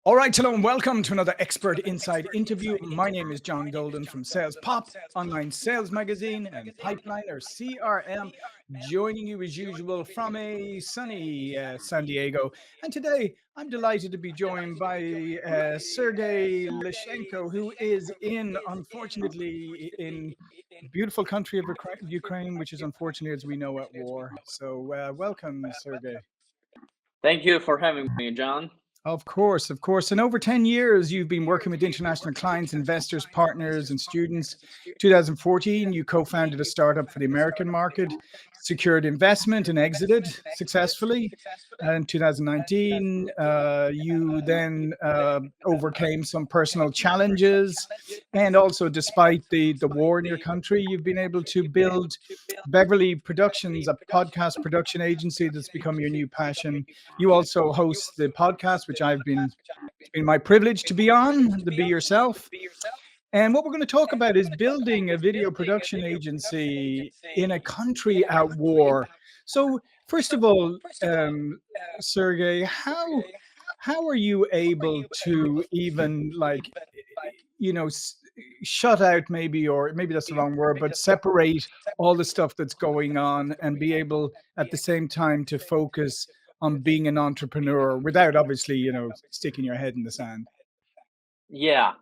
All right, hello and welcome to another Expert Inside interview. My name is John Golden from SalesPOP, online sales magazine and pipeline or CRM, joining you as usual from a sunny San Diego. And today I'm delighted to be joined by Serhiy Leshchenko, who is unfortunately, in the beautiful country of Ukraine, which is unfortunately, as we know, at war. So welcome, Serhiy. Thank you for having me, John. Of course, of course. In over 10 years, you've been working with international clients, investors, partners, and students. 2014, you co founded a startup for the American market, secured investment, and exited successfully. In 2019, you then overcame some personal challenges. And also, despite the war in your country, you've been able to build Beverly Productions, a podcast production agency that's become your new passion. You also host the podcast, which it's been my privilege to be on, the Be Yourself. And what we're going to talk about is building a video production agency in a country at war. So, first of all, Sergey, how are you able to even you know s- shut out, maybe, or maybe that's the wrong word, but separate all the stuff that's going on and be able at the same time to focus on being an entrepreneur without obviously sticking your head in the sand? Yeah.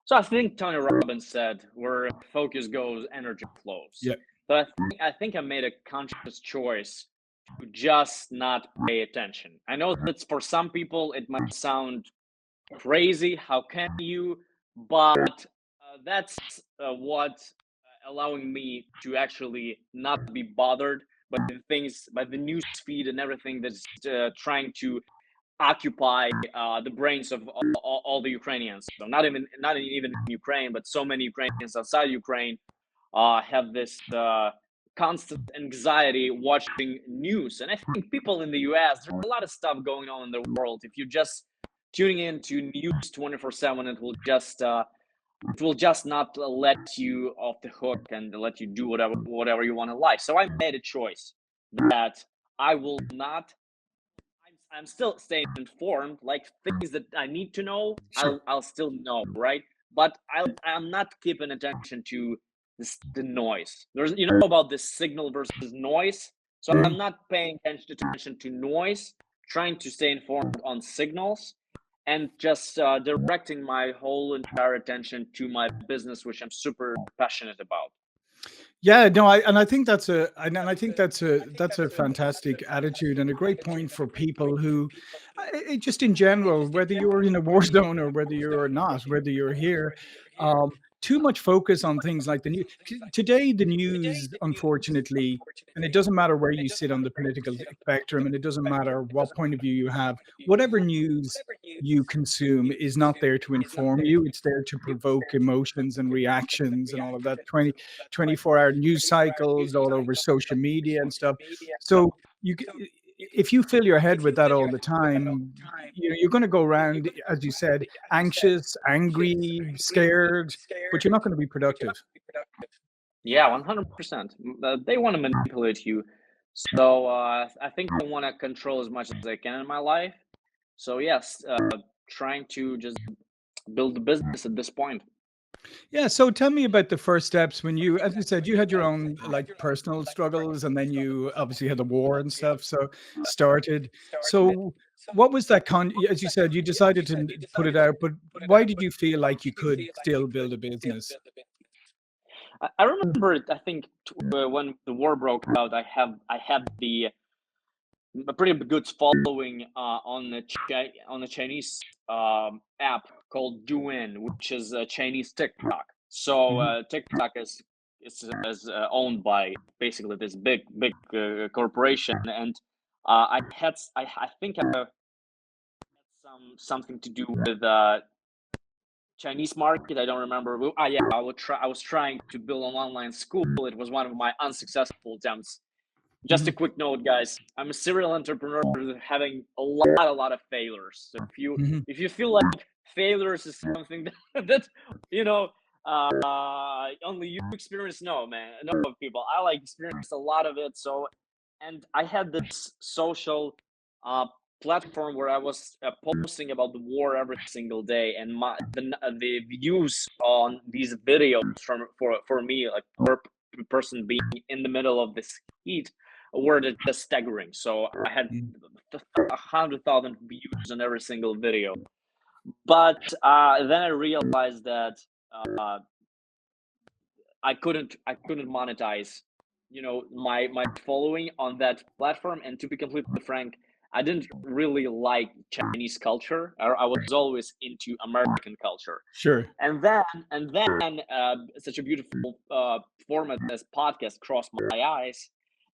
So I think Tony Robbins said, "Where focus goes, energy flows." Yeah, So I think I made a conscious choice to just not pay attention. I know that for some people it might sound crazy. How can you? But that's what allowing me to actually not be bothered by the things, by the news feed and everything that's trying to occupy the brains of all the Ukrainians. So not even in Ukraine, but so many Ukrainians outside Ukraine have this constant anxiety watching news. And I think people in the US, there's a lot of stuff going on in the world. If you're just tuning into news 24/7, it will just not let you off the hook and let you do whatever you want in life. So I made a choice that I will not. I'm still staying informed, like things that I need to know, sure. I'll still know, right? But I'm not keeping attention to the noise. There's about this signal versus noise. So I'm Mhm. not paying attention to noise, trying to stay informed on signals, and just directing my whole entire attention to my business, which I'm super passionate about. Yeah, no, I think I think that's a fantastic attitude and a great point for people who, just in general, whether you're in a war zone or whether you're not, whether you're here, um, too much focus on things like the news. Today, the news, unfortunately, and it doesn't matter where you sit on the political spectrum, and it doesn't matter what point of view you have, whatever news you consume is not there to inform you. It's there to provoke emotions and reactions and all of that. 24-hour news cycles all over social media and stuff. So if you fill your head with that all the time, you're going to go around, as you said, anxious, angry, scared, but you're not going to be productive. Yeah, 100%. They want to manipulate you. So I think I want to control as much as I can in my life. So yes, trying to just build the business at this point. Yeah. So tell me about the first steps when you, as you said, you had your own like personal struggles, and then you obviously had the war and stuff. So started. So what was that as you said, you decided to put it out, but why did you feel like you could still build a business? I remember, I think when the war broke out, I had a pretty good following on the Chinese app called Douyin, which is a Chinese TikTok. So Mhm. TikTok is owned by basically this big corporation, and I think I had something to do with Chinese market. I don't remember. Yeah, I was trying to build an online school. It was one of my unsuccessful attempts. Just a Mhm. quick note, guys. I'm a serial entrepreneur having a lot of failures. So Mhm. if you feel like failures is something that you know only you experience, no, man, no, people. I like experienced a lot of it. So, and I had this social platform where I was posting about the war every single day, and the views on these videos for me, like per person being in the middle of this heat, were just staggering. So I had 100,000 views on every single video. But then I realized that I couldn't monetize, my following on that platform. And to be completely frank, I didn't really like Chinese culture. I was always into American culture. Sure. And then such a beautiful format as podcast crossed my eyes,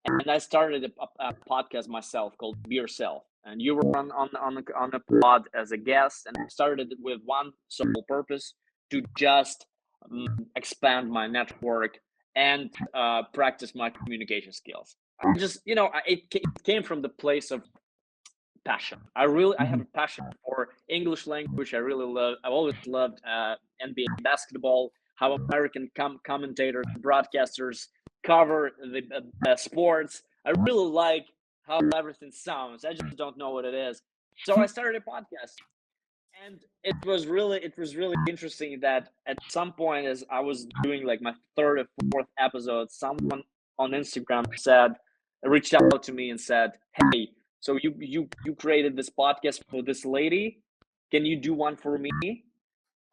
and I started a podcast myself called Be Yourself. And you were on a pod as a guest, and I started with one sole purpose: to just expand my network and practice my communication skills. I just, it came from the place of passion. I have a passion for English language. I've always loved NBA basketball, how American commentators, broadcasters cover the sports. I really like how everything sounds. I just don't know what it is. So I started a podcast. And it was really interesting that at some point, as I was doing like my third or fourth episode, someone on Instagram reached out to me and said, "Hey, so you created this podcast for this lady. Can you do one for me?"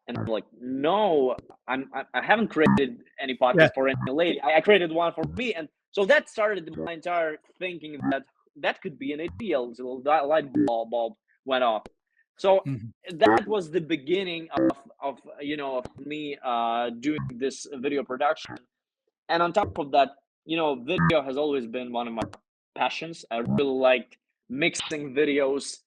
And I'm like, "No, I haven't created any podcast for any lady. I created one for me." And so that started my entire thinking that could be an idea. Until that light bulb went off. So that was the beginning of me doing this video production. And on top of that, video has always been one of my passions. I really liked mixing videos.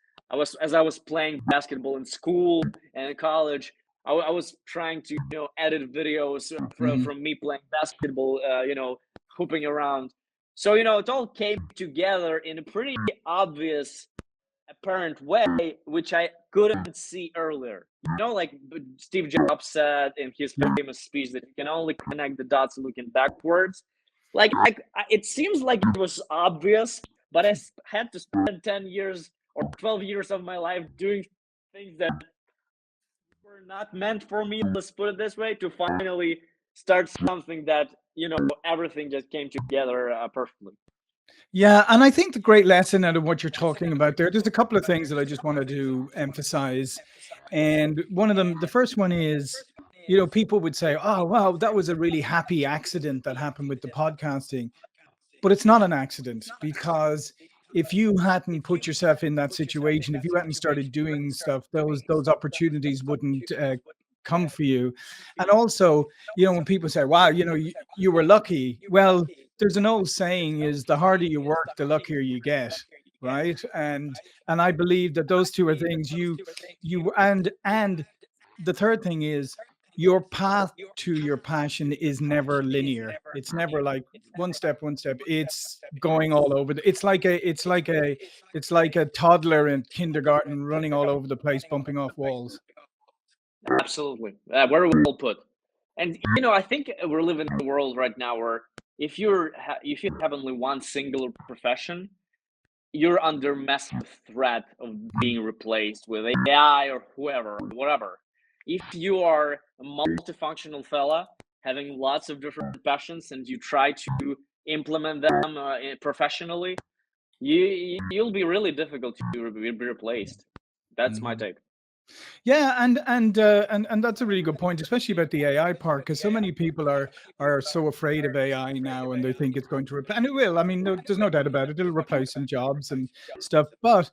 As I was playing basketball in school and in college, I was trying to edit videos from me playing basketball, hooping around. So it all came together in a pretty obvious, apparent way, which I couldn't see earlier. Like Steve Jobs said in his famous speech that you can only connect the dots looking backwards. Like it seems like it was obvious, but I had to spend 10 years or 12 years of my life doing things that were not meant for me, let's put it this way, to finally start something that everything just came together perfectly. Yeah, and I think the great lesson out of what you're talking about there's a couple of things that I just wanted to emphasize. And one of them, the first one is, people would say, "Oh, wow, that was a really happy accident that happened with the podcasting." But it's not an accident, because if you hadn't put yourself in that situation, if you hadn't started doing stuff, those opportunities wouldn't come for you. And also, when people say, "Wow, you were lucky," well, there's an old saying is, the harder you work, the luckier you get, right? And I believe that those two are things and the third thing is, your path to your passion is never linear. It's never like one step. It's going all over it's like a toddler in kindergarten running all over the place, bumping off walls. Absolutely. Very well put. And I think we're living in a world right now where if you have only one singular profession, you're under massive threat of being replaced with AI or whatever. If you are a multifunctional fella having lots of different passions and you try to implement them professionally, you'll be really difficult to be replaced. That's my take. Yeah, and that's a really good point, especially about the AI part, because so many people are so afraid of AI now, and they think it's going to replace, and it will. I mean, there's no doubt about it. It'll replace some jobs and stuff, but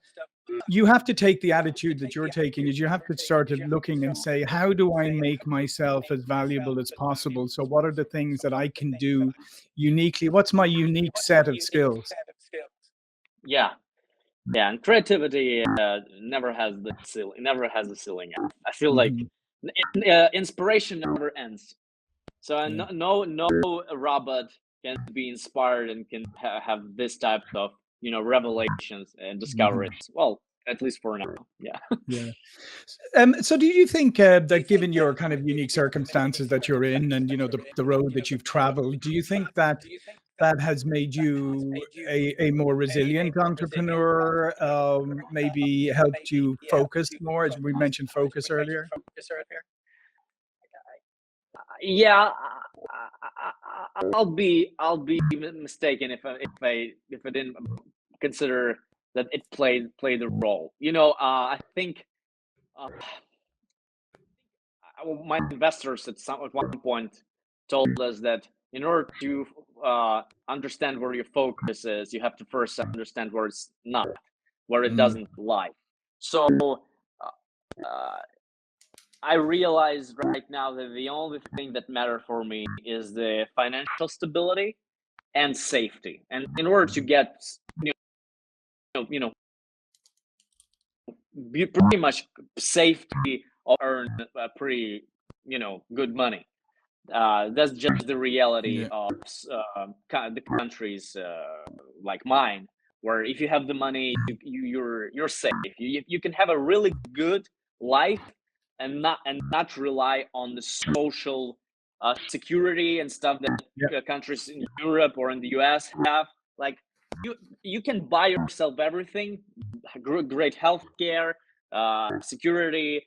you have to take the attitude that you're taking. Is you have to start looking and say, how do I make myself as valuable as possible? So what are the things that I can do uniquely? What's my unique set of skills? Yeah. Yeah, and creativity never has the ceiling. Never has a ceiling. I feel like inspiration never ends. So no robot can be inspired and can have this type of revelations and discoveries. Well, at least for now. Yeah. Yeah. So do you think that, given your kind of unique circumstances that you're in, and the road that you've traveled, do you think that that has made you a more resilient entrepreneur, maybe helped you focus more, as we mentioned focus earlier? Yeah, I'll be mistaken if I didn't consider that it played a role. I think my investors at one point told us that in order to understand where your focus is, you have to first understand where it's not, where it Mm, doesn't lie. So uh, I realize right now that the only thing that matter for me is the financial stability and safety. And in order to get, you know, be pretty much safety or earn pretty, good money. That's just the reality yeah. of the countries like mine, where if you have the money, you're safe. You can have a really good life and not rely on the social security and stuff that Yeah. countries in Europe or in the US have. Like you can buy yourself everything, great healthcare, security,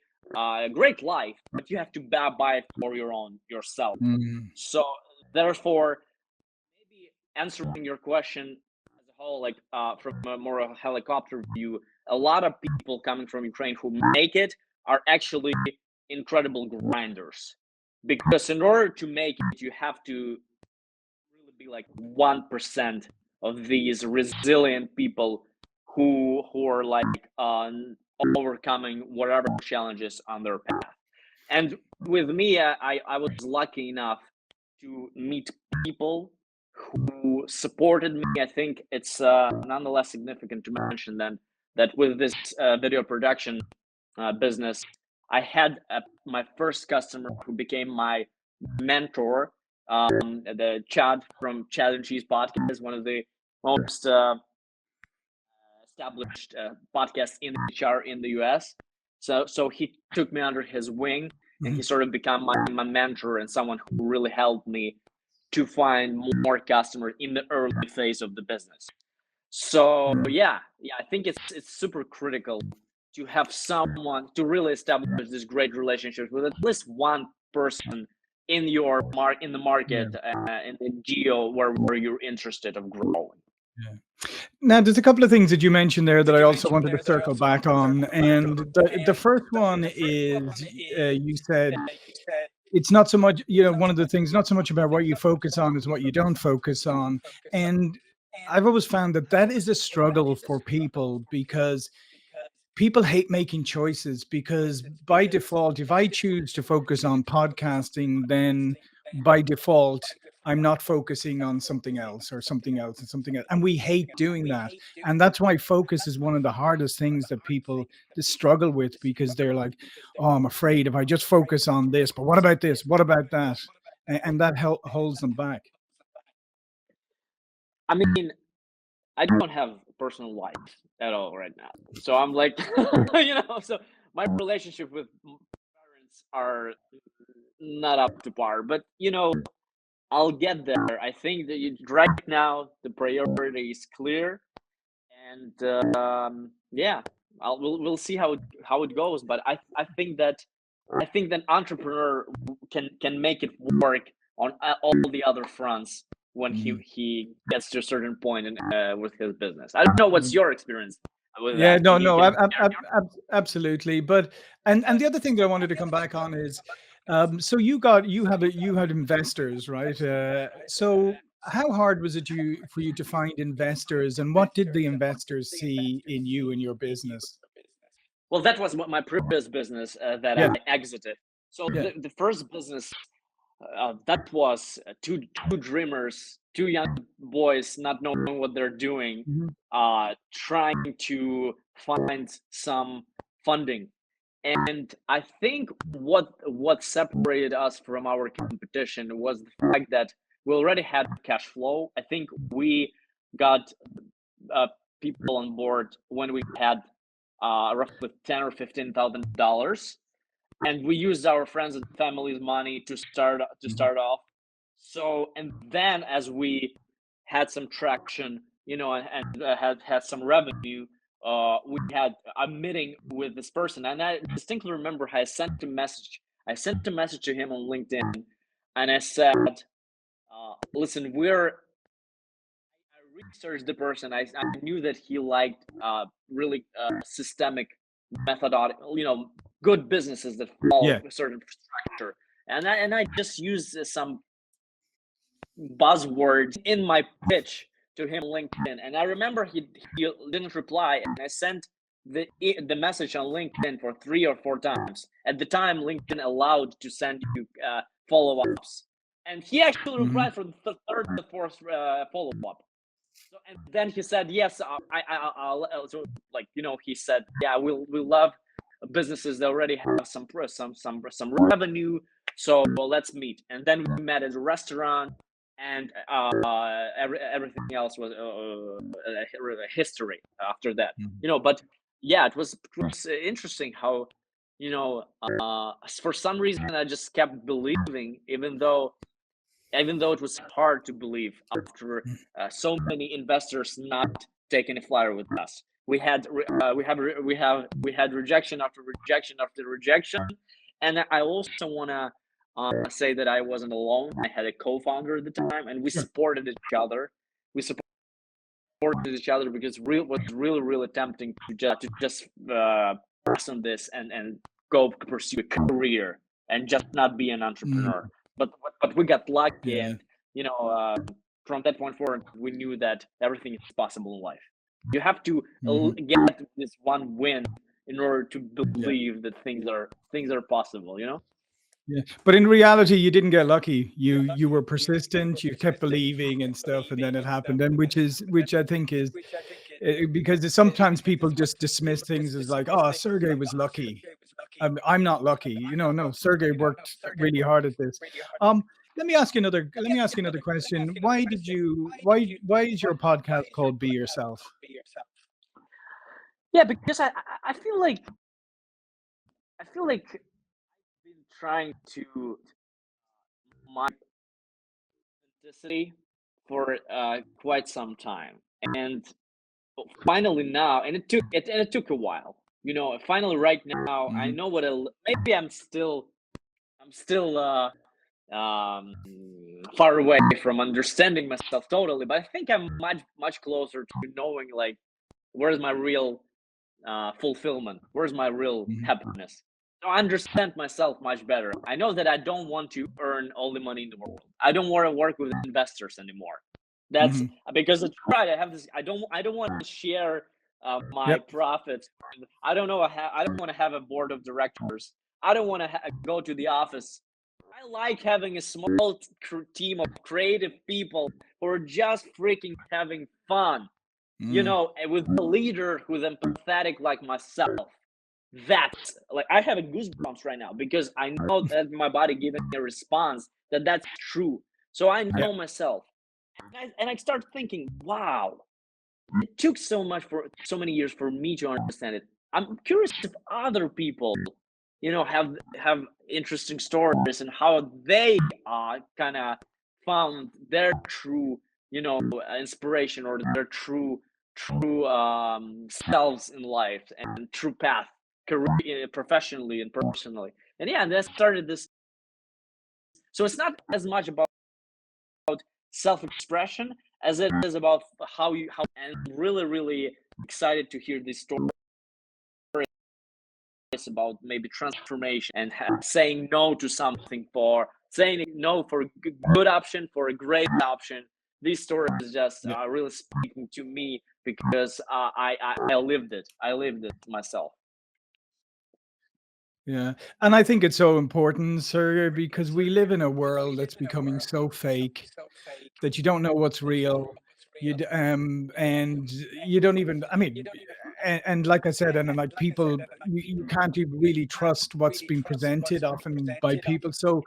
great life, but you have to buy it for yourself. Mm, So therefore, maybe answering your question as a whole, like from a more a helicopter view, a lot of people coming from Ukraine who make it are actually incredible grinders. Because in order to make it, you have to really be like 1% of these resilient people who are like overcoming whatever challenges on their path. And with me, I was lucky enough to meet people who supported me. I think it's nonetheless significant to mention then that with this video production business, I had my first customer who became my mentor, the Chad from Chad and Cheese podcast, one of the most established podcasts in HR in the US. So he took me under his wing, and he mhm. sort of became my mentor and someone who really helped me to find more customers in the early phase of the business. So Mm, yeah, I think it's super critical to have someone to really establish this great relationship with at least one person in the yeah, market in the geo where you're interested of growing. yeah. Now, there's a couple of things that you mentioned there that I also wanted to circle back on, and the first one is, you said it's not so much, one of the things, not so much about what you focus on as what you don't focus on. And I've always found that that is a struggle for people, because people hate making choices, because by default, if I choose to focus on podcasting, then by default, I'm not focusing on something else or something else and something else. And we hate doing that. And that's why focus is one of the hardest things that people just struggle with, because they're like, oh, I'm afraid if I just focus on this, but what about this? What about that? And that holds them back. I mean, I don't have a personal life at all right now. So I'm like, so my relationship with parents are not up to par. But I'll get there. I think that right now the priority is clear, and yeah, we'll see how it goes. But I think that entrepreneur can make it work on all the other fronts when he Mm. he gets to a certain point with his business. I don't know what's your experience with Yeah, that. no, Can you no, can you share your? absolutely. But and the other thing that I wanted to come back on is, so you had investors, right? So how hard was it for you to find investors, and what did the investors see in you and your business? Well, that was my previous business that I Yeah, exited. So yeah. the first business that was two dreamers, two young boys not knowing what they're doing, Mhm, trying to find some funding. And I think what separated us from our competition was the fact that we already had cash flow. I think we got uh, people on board when we had roughly $10,000 or $15,000, and we used our friends and family's money to start mhm, off. So and then as we had some traction, had some revenue. We had a meeting with this person, and I distinctly remember I sent a message. I sent a message to him on LinkedIn, and I said, "Listen, I researched the person. I knew that he liked really systemic methodology, good businesses that follow Yeah. a certain structure, and I just used some buzzwords in my pitch to him on LinkedIn. And I remember he didn't reply, and I sent the message on LinkedIn for 3 or 4 times. At the time, LinkedIn allowed to send you follow-ups, and he actually Mhm. replied for the third or fourth follow-up. So, and then he said, "Yes, I'll." So, he said, "Yeah, we love businesses that already have some revenue. So let's meet." And then we met at a restaurant, and everything else was history after that. Mhm. But yeah, it was interesting how for some reason I just kept believing, even though it was hard to believe after so many investors not taking a flyer with us. We had rejection after rejection after rejection, and I also want to say that I wasn't alone. I had a co-founder at the time, and we Sure. supported each other. We supported each other because was really really tempting to just pass on this and go pursue a career and just not be an entrepreneur. Mhm. But we got lucky, Yeah. and from that point forward, we knew that everything is possible in life. You have to Mhm. get this one win in order to Yeah. believe that things are possible. Yeah. But in reality, you didn't get lucky. You were persistent, you kept believing and stuff, and then it happened. And which I think is because sometimes people just dismiss things as like, oh, Sergey was lucky. I'm not lucky. No, Sergey worked really hard at this. Let me ask you another question. Why is your podcast called Be Yourself? Yeah, because I feel like I've been trying to my authenticity for quite some time, and finally now, and it took a while. Finally, right now, I Mhm. know what maybe I'm still far away from understanding myself totally, but I think I'm much closer to knowing, like, where's my real fulfillment, where's my real Mhm. happiness. So I understand myself much better. I know that I don't want to earn all the money in the world. I don't want to work with investors anymore. That's Mhm. because I tried. I have this. I don't want to share my Yep. profits. I don't know. I don't want to have a board of directors. I don't want to go to the office. I like having a small team of creative people who are just freaking having fun, Mm. and with a leader who's empathetic like myself. That's like, I have a goosebumps right now because I know that my body giving a response that's true. So I Yeah. know myself, and I start thinking, wow, it took for so many years for me to understand it. I'm curious if other people, have interesting stories and how they kind of found their true, inspiration, or their true selves in life and true path, career, professionally and personally. And yeah, and that started this. So it's not as much about self-expression as it is about and I'm really really excited to hear this story about maybe transformation and saying no to something, for saying no for a good option, for a great option. These stories just Yeah. really speaking to me because I lived it. I lived it myself. Yeah. And I think it's so important, Sergey, because we live in a world that's becoming so fake that you don't know what's real. And you don't even, I mean, and like I said, and then, like, people, you can't even really trust what's being presented often by people. So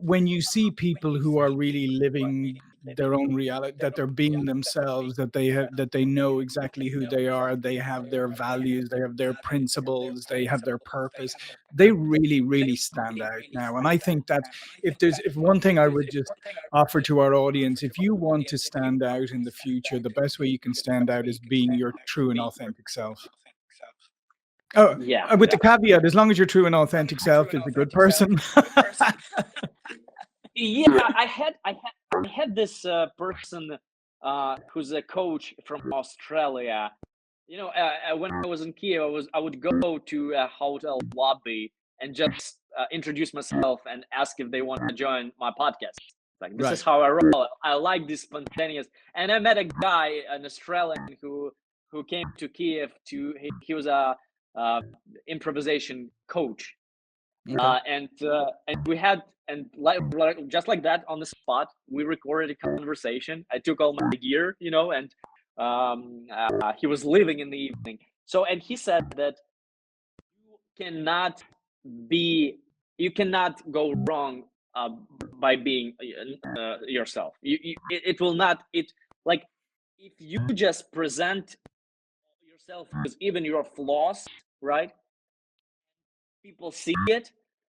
when you see people who are really living their own reality, that they're being themselves, that they know exactly who they are, they have their values, they have their principles, they have their purpose. They really, really stand out now. And I think that if one thing I would just offer to our audience, if you want to stand out in the future, the best way you can stand out is being your true and authentic self. Oh, Yeah. with the caveat, as long as your true and authentic self is a good person. Yeah, I had this person who's a coach from Australia. When I was in Kiev, I would go to a hotel lobby and just introduce myself and ask if they want to join my podcast. Like, this is Right. how I roll. I like this spontaneous. And I met a guy, an Australian, who came to Kiev. He was a improvisation coach, Okay. and we had, and just like that, on the spot, we recorded a conversation. I took all my gear, and he was leaving in the evening. So, and he said that you cannot you cannot go wrong by being yourself. It will not, like, if you just present yourself with even your flaws, right? People see it,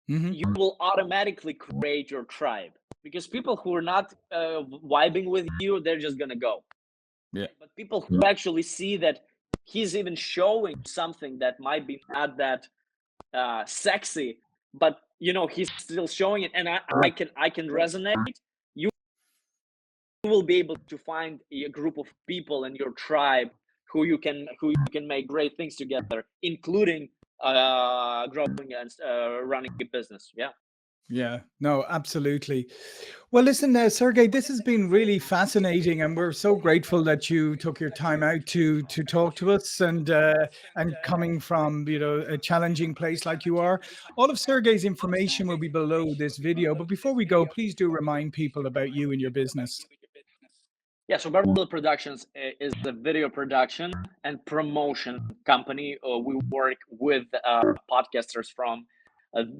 Hmm. you will automatically create your tribe, because people who are not vibing with you, they're just gonna go. Yeah. But people who actually see that he's even showing something that might be not that sexy, but he's still showing it, and I can resonate. You will be able to find a group of people in your tribe who you can make great things together, including growing and running a business. Yeah. Yeah, no, absolutely. Well, listen, Sergey, this has been really fascinating, and we're so grateful that you took your time out to talk to us, and coming from a challenging place like you are. All of Sergey's information will be below this video, but before we go, please do remind people about you and your business. Yeah, so Beverly Productions is a video production and promotion company. We work with podcasters from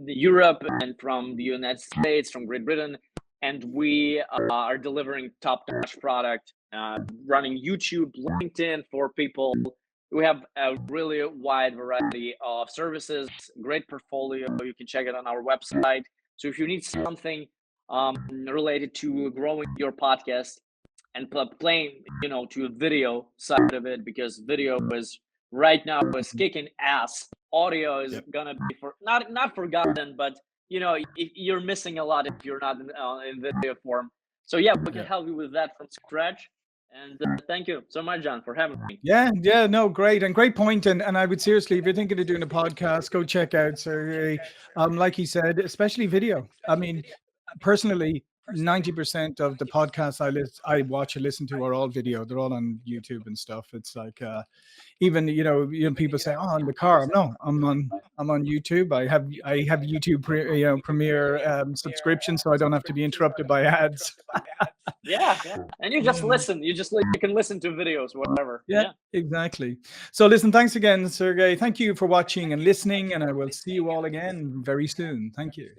Europe and from the United States, from Great Britain, and we are delivering top-notch product, running YouTube, LinkedIn for people. We have a really wide variety of services, great portfolio. You can check it on our website. So if you need something related to growing your podcast, and playing to a video side of it, because video is right now is kicking ass. Audio is Yep. gonna be not forgotten, but you're missing a lot if you're not in video form. So yeah, we can Yeah. help you with that from scratch. And thank you so much, John, for having me. Yeah, no, great, and great point. And I would seriously, if you're thinking of doing a podcast, go check out Sergey. Like he said, especially video. I mean, personally, 90% of the podcasts I watch and listen to are all video. They're all on YouTube and stuff. It's like even people say, "Oh, in the car." No, I'm on YouTube. I have YouTube Premiere subscription, so I don't have to be interrupted by ads. Yeah, and you just listen. You can listen to videos, whatever. Yeah, Yeah. exactly. So listen, thanks again, Sergey. Thank you for watching and listening, and I will see you all again very soon. Thank you.